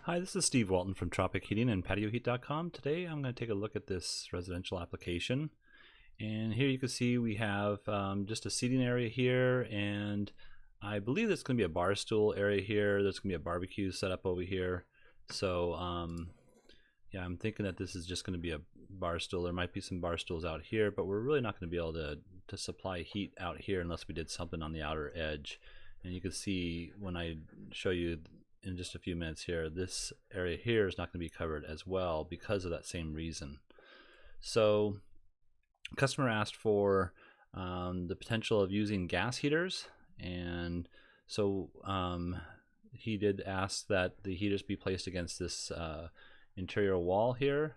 Hi, this is Steve Walton from Tropic Heating and PatioHeat.com. Today I'm going to take a look at this residential application. And here you can see we have just a seating area here, and I believe there's going to be a bar stool area here. There's going to be a barbecue set up over here. So yeah, I'm thinking that this is just going to be a bar stool. There might be some bar stools out here, but we're really not going to be able to supply heat out here unless we did something on the outer edge. And you can see when I show you in just a few minutes here, this area here is not going to be covered as well because of that same reason. So customer asked for the potential of using gas heaters, and so he did ask that the heaters be placed against this interior wall here,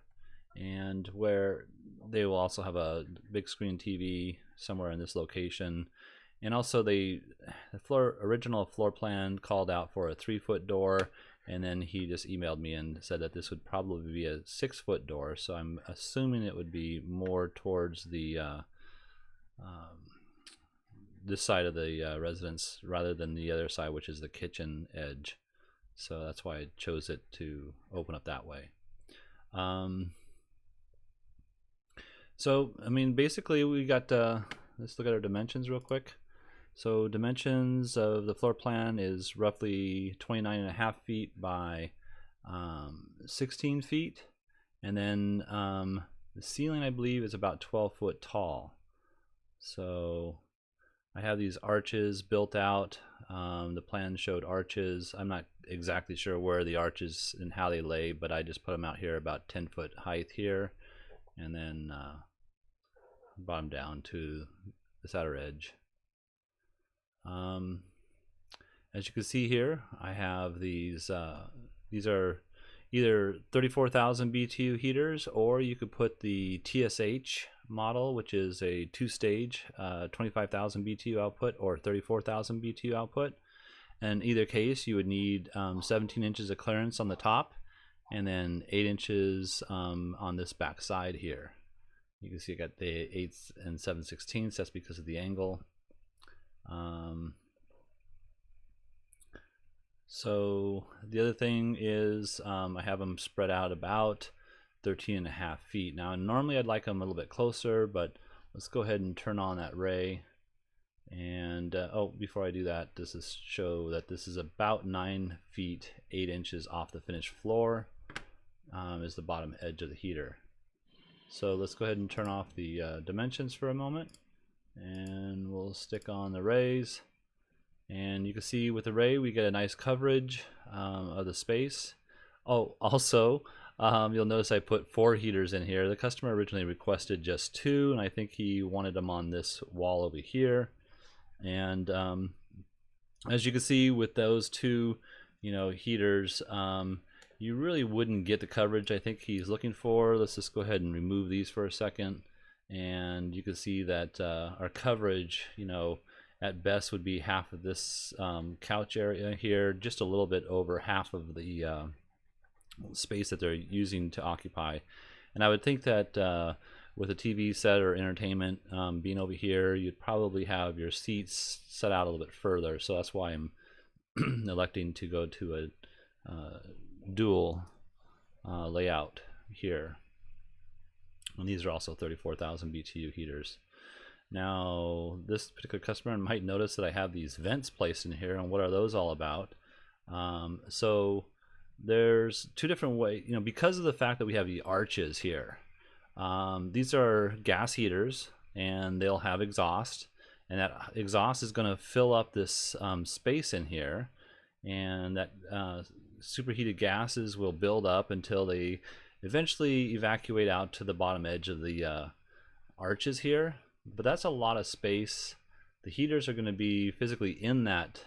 and where they will also have a big screen TV somewhere in this location. And also the original floor plan called out for a 3-foot door, and then he just emailed me and said that this would probably be a 6-foot door. So I'm assuming it would be more towards the this side of the residence rather than the other side, which is the kitchen edge. So that's why I chose it to open up that way. So I mean, basically we got let's look at our dimensions real quick. So dimensions of the floor plan is roughly 29.5 feet by 16 feet. And then the ceiling, I believe, is about 12 foot tall. So I have these arches built out. The plan showed arches. I'm not exactly sure where the arches and how they lay, but I just put them out here about 10 foot height here. And then bottom down to this outer edge. As you can see here, I have these are either 34,000 BTU heaters, or you could put the TSH model, which is a 2-stage 25,000 BTU output or 34,000 BTU output. In either case, you would need 17 inches of clearance on the top, and then 8 inches on this back side here. You can see I got the 8 and 7/16. That's because of the angle. So the other thing is I have them spread out about 13.5 feet. Now normally I'd like them a little bit closer, but let's go ahead and turn on that ray. And oh, before I do that, this is show that this is about 9 feet 8 inches off the finished floor is the bottom edge of the heater. So let's go ahead and turn off the dimensions for a moment, and we'll stick on the rays. And you can see with the ray we get a nice coverage of the space. Oh, also you'll notice I put 4 heaters in here. The customer originally requested just 2, and I think he wanted them on this wall over here. And as you can see with those 2 heaters, you really wouldn't get the coverage I think he's looking for. Let's just go ahead and remove these for a second, and you can see that our coverage, at best would be half of this couch area here, just a little bit over half of the space that they're using to occupy. And I would think that with a TV set or entertainment being over here, you'd probably have your seats set out a little bit further. So that's why I'm electing to go to a dual layout here. And these are also 34,000 BTU heaters. Now this particular customer might notice that I have these vents placed in here, and what are those all about? So there's 2 different ways, because of the fact that we have the arches here. These are gas heaters, and they'll have exhaust, and that exhaust is going to fill up this space in here, and that superheated gases will build up until they eventually evacuate out to the bottom edge of the arches here. But that's a lot of space. The heaters are going to be physically in that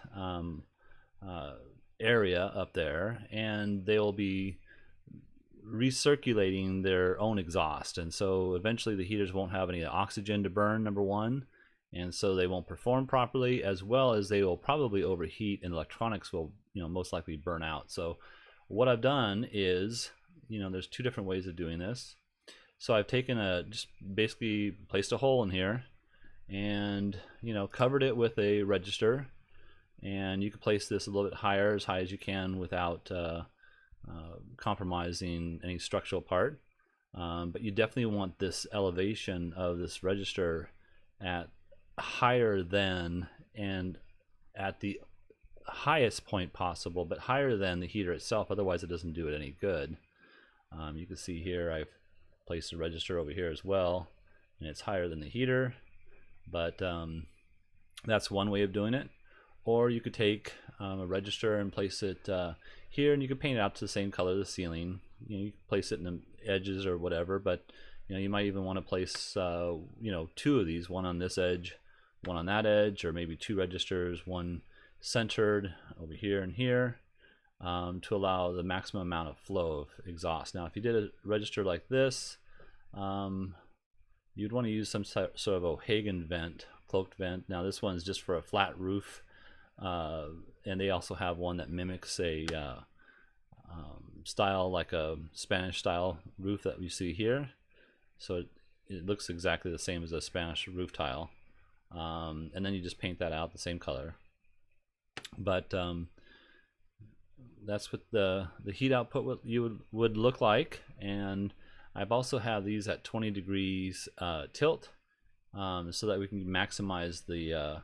area up there, and they will be recirculating their own exhaust, and so eventually the heaters won't have any oxygen to burn, number one, and so they won't perform properly, as well as they will probably overheat, and electronics will most likely burn out. So what I've done is, there's 2 different ways of doing this. So I've taken just basically placed a hole in here, and covered it with a register, and you can place this a little bit higher, as high as you can, without compromising any structural part. But you definitely want this elevation of this register at higher than, and at the highest point possible, but higher than the heater itself, otherwise it doesn't do it any good. You can see here I've placed a register over here as well, and it's higher than the heater, but that's one way of doing it. Or you could take a register and place it here, and you could paint it out to the same color as the ceiling. You can place it in the edges or whatever, but you might even want to place two of these, one on this edge, one on that edge, or maybe two registers, one centered over here and here, to allow the maximum amount of flow of exhaust. Now if you did a register like this, you'd want to use some sort of O'Hagan vent, cloaked vent. Now this one's just for a flat roof, and they also have one that mimics a style, like a Spanish style roof that we see here. So it looks exactly the same as a Spanish roof tile, and then you just paint that out the same color. But that's what the heat output would look like. And I've also have these at 20 degrees tilt, so that we can maximize the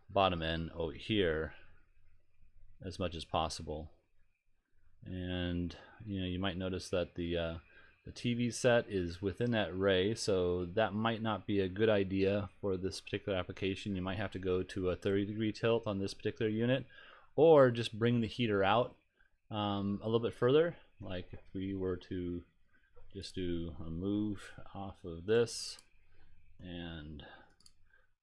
bottom end over here as much as possible. And you might notice that the TV set is within that ray, so that might not be a good idea for this particular application. You might have to go to a 30-degree tilt on this particular unit, or just bring the heater out a little bit further. Like if we were to just do a move off of this and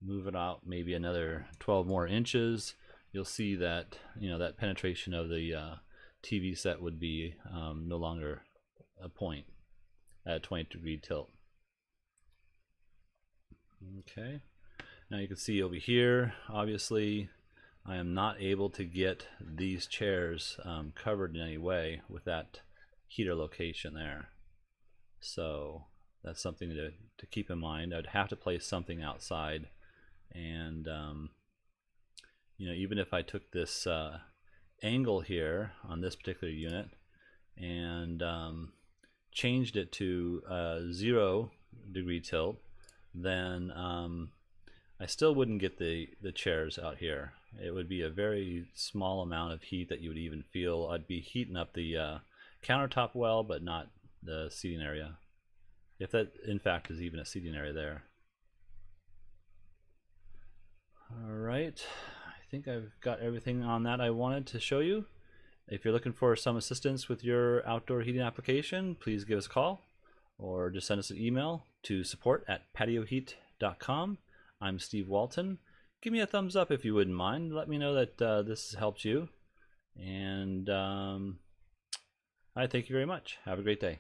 move it out maybe another 12 more inches, you'll see that that penetration of the TV set would be no longer a point at a 20-degree tilt. Okay, now you can see over here, obviously I am not able to get these chairs covered in any way with that heater location there. So that's something to keep in mind. I'd have to place something outside, and even if I took this angle here on this particular unit and changed it to 0-degree tilt, then I still wouldn't get the chairs out here. It would be a very small amount of heat that you would even feel. I'd be heating up the countertop well, but not the seating area, if that in fact is even a seating area there. Alright, I think I've got everything on that I wanted to show you. If you're looking for some assistance with your outdoor heating application, please give us a call, or just send us an email to support@patioheat.com. I'm Steve Walton. Give me a thumbs up if you wouldn't mind. Let me know that this has helped you. And I thank you very much. Have a great day.